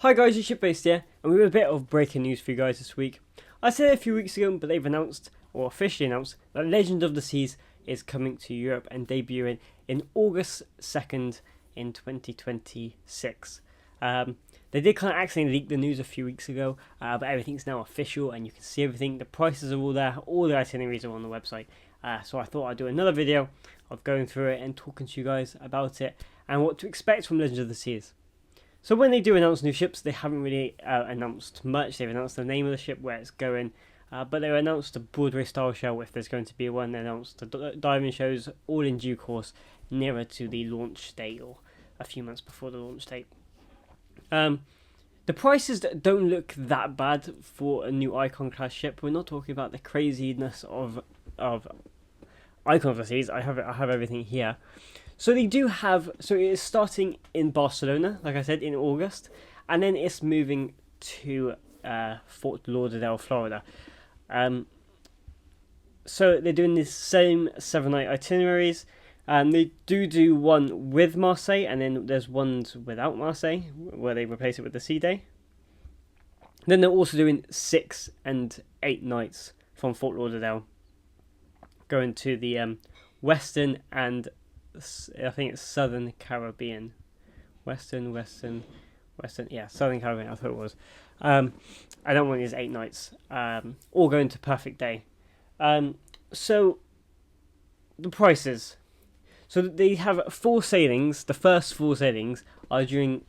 Hi guys, it's Shipbased here, and we have a bit of breaking news for you guys this week. I said it a few weeks ago, but they've announced, or officially announced, that Legend of the Seas is coming to Europe and debuting in August 2nd in 2026. They did kind of accidentally leak the news a few weeks ago, but everything's now official and you can see everything. The prices are all there, all the itineraries are on the website. So I thought I'd do another video of going through it and talking to you guys about it and what to expect from Legend of the Seas. So when they do announce new ships, they haven't really announced much. They've announced the name of the ship, where it's going, but they announced a Broadway style show if there's going to be one. They announced the diving shows all in due course, nearer to the launch date or a few months before the launch date. The prices don't look that bad for a new Icon class ship. We're not talking about the craziness of Icon of the Seas. I have everything here. So they do have, so it's starting in Barcelona, like I said, in August, and then it's moving to Fort Lauderdale, Florida. So they're doing the same 7-night itineraries. They do one with Marseille, and then there's ones without Marseille, where they replace it with the Sea Day. Then they're also doing 6 and 8 nights from Fort Lauderdale, going to the Western and I think it's Southern Caribbean. Western, yeah, Southern Caribbean, I thought it was. And that one is 8 nights, all going to Perfect Day. So, the prices. So they have 4 sailings. The first 4 sailings are during,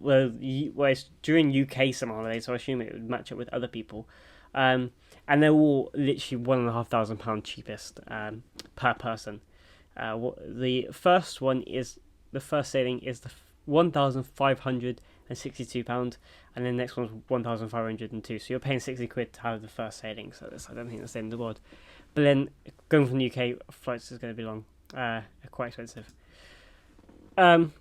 it's during UK summer holidays, so I assume it would match up with other people. And they're all literally £1,500 cheapest per person. The first sailing is the £1,562, and then the next one's £1,502. So you're paying £60 to have the first sailing. So I don't think that's the end of the world. But then going from the UK, flights is going to be long, quite expensive. So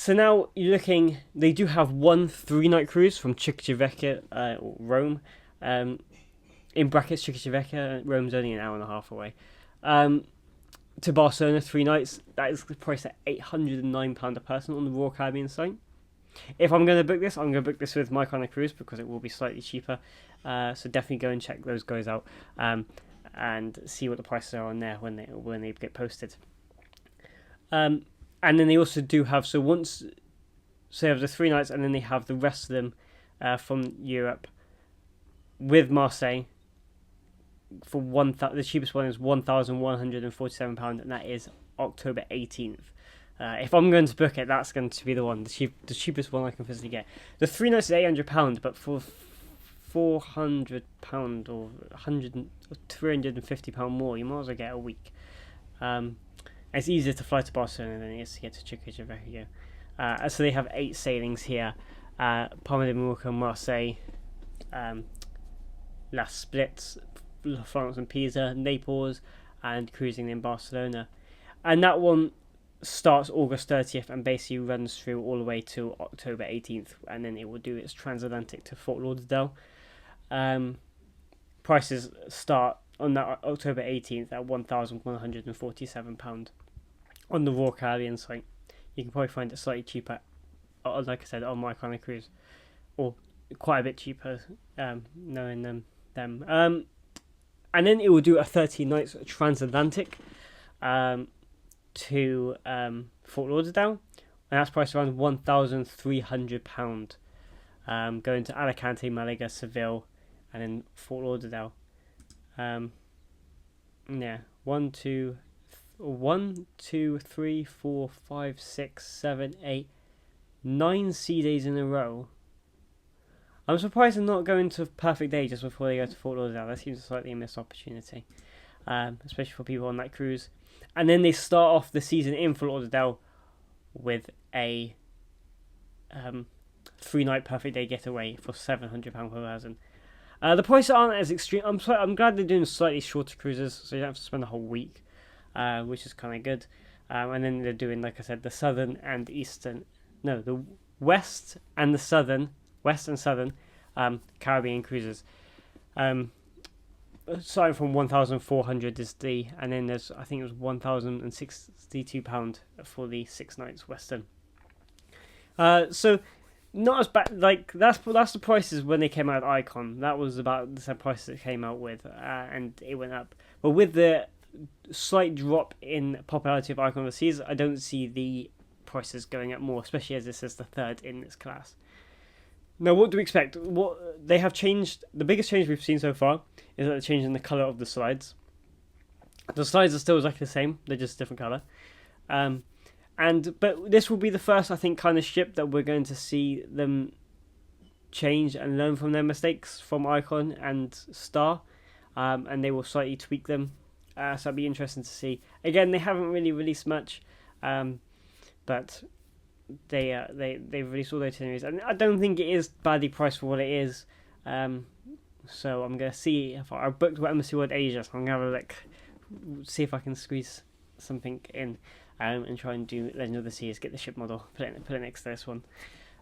now you're looking. They do have one 3-night cruise from Civitavecchia, or Rome. In brackets, Civitavecchia. Rome's only an hour and a half away. To Barcelona, 3 nights. That is priced at £809 a person on the Royal Caribbean site. If I'm going to book this, I'm going to book this with my kind of cruise because it will be slightly cheaper. So definitely go and check those guys out and see what the prices are on there when they get posted. And then they also do have they have the 3 nights, and then they have the rest of them from Europe with Marseille. For the cheapest one is £1,147, and that is October 18th. If I'm going to book it, that's going to be the one, the cheapest one I can physically get. The 3 nights is £800, but for £400 or £350 more, you might as well get a week. It's easier to fly to Barcelona than it is to get to Civitavecchia. So they have 8 sailings here: Palma de Mallorca, Marseille, Las Splits, Florence and Pisa, Naples, and cruising in Barcelona. And that one starts August 30th and basically runs through all the way to October 18th, and then it will do its transatlantic to Fort Lauderdale. Prices start on that October 18th at £1,147 on the Royal Caribbean site. You can probably find it slightly cheaper, like I said, on my kind of cruise, or quite a bit cheaper, knowing them. And then it will do a 13 nights transatlantic to Fort Lauderdale, and that's priced around £1,300, going to Alicante, Malaga, Seville, and then Fort Lauderdale. 1, 2, 3, 4, 5, 6, 7, 8, 9 sea days in a row. I'm surprised they're not going to Perfect Day just before they go to Fort Lauderdale. That seems slightly a missed opportunity, especially for people on that cruise. And then they start off the season in Fort Lauderdale with a 3-night Perfect Day getaway for £700 per person. The prices aren't as extreme. I'm glad they're doing slightly shorter cruises, so you don't have to spend a whole week, which is kind of good. And then they're doing, like I said, the southern and the west and the southern. West and Southern Caribbean cruises. Starting from £1,400 is and then there's, I think it was £1,062 for the 6 nights Western. So not as bad. Like that's the prices when they came out of Icon. That was about the same price it came out with, and it went up. But with the slight drop in popularity of Icon of the Seas, I don't see the prices going up more, especially as this is the third in this class. Now, what do we expect? What they have changed. The biggest change we've seen so far is that they're changing the color of the slides. The slides are still exactly the same; they're just a different color. But this will be the first, I think, kind of ship that we're going to see them change and learn from their mistakes from Icon and Star, and they will slightly tweak them. So it'll be interesting to see. Again, they haven't really released much, but they've released all their itineraries, and I don't think it is badly priced for what it is. So I'm gonna see if I booked Embassy World Asia, so I'm gonna have a look, see if I can squeeze something in. And try and do Legend of the Seas, get the ship model, put it next to this one.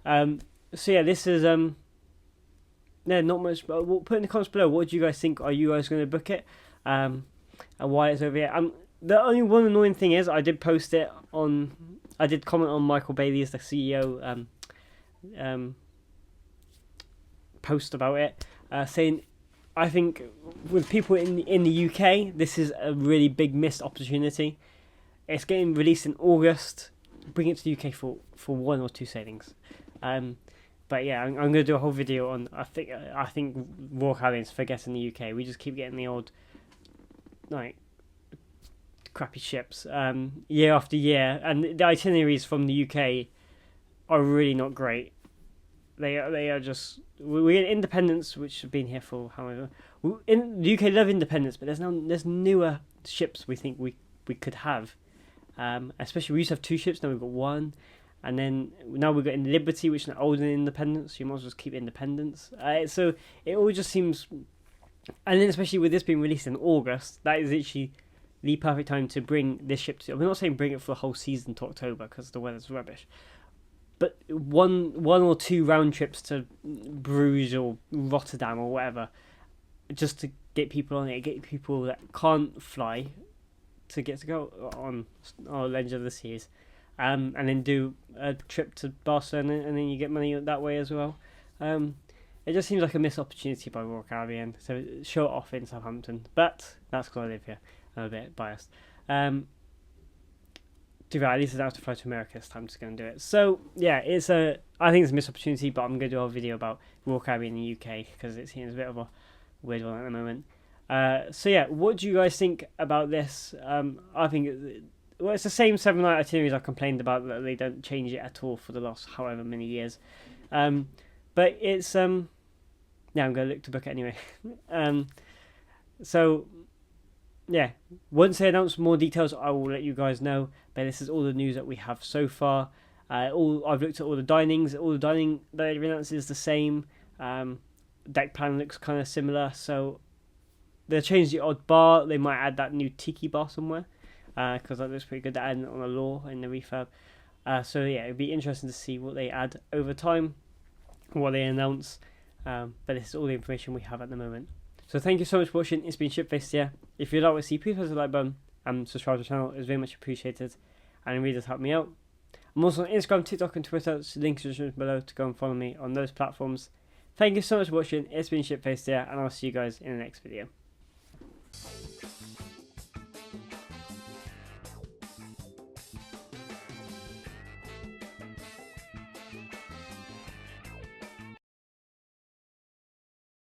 So yeah, this is not much. But we'll put in the comments below. What do you guys think? Are you guys going to book it? And why it's over here? The only one annoying thing is I did post it on. I did comment on Michael Bailey's, the CEO, post about it, saying I think with people in the UK, this is a really big missed opportunity. It's getting released in August. Bring it to the UK for one or two sailings. But yeah, I'm going to do a whole video on. I think Royal Caribbean's forgetting the UK. We just keep getting the old, like, crappy ships year after year, and the itineraries from the UK are really not great. They are just. We get Independence, which have been here for however. In the UK, love Independence, but there's newer ships we think we could have. Especially we used to have two ships, now we've got one, and then now we've got Liberty, which is older than Independence, so you might as well just keep Independence. So it all just seems, and then especially with this being released in August, that is actually the perfect time to bring this ship to. I'm not saying bring it for the whole season to October because the weather's rubbish, but one or two round trips to Bruges or Rotterdam or whatever, just to get people on it, get people that can't fly to get to go on Legend of the Seas, and then do a trip to Barcelona, and then you get money that way as well. It just seems like a missed opportunity by Royal Caribbean, so show it off in Southampton, but that's because I live here. I'm a bit biased. At least I don't have to fly to America this time to go and do it. So yeah, I think it's a missed opportunity, but I'm going to do a video about Royal Caribbean in the UK because it seems a bit of a weird one at the moment. So yeah, what do you guys think about this? I think it's the same 7-night itineraries I complained about, that they don't change it at all for the last however many years. But it's yeah, I'm going to look to book it anyway. So yeah, once they announce more details, I will let you guys know. But this is all the news that we have so far. I've looked at all the dinings. All the dining that they've announced is the same. Deck plan looks kind of similar, so they'll change the odd bar. They might add that new tiki bar somewhere, because that looks pretty good. They're adding it on the law in the refurb. So yeah, it'd be interesting to see what they add over time, what they announce. But this is all the information we have at the moment. So thank you so much for watching. It's been Shipfaced here. If you'd like to see, please press the like button and subscribe to the channel. It's very much appreciated, and it really does help me out. I'm also on Instagram, TikTok, and Twitter. So links in the description below to go and follow me on those platforms. Thank you so much for watching. It's been Shipfaced here, and I'll see you guys in the next video.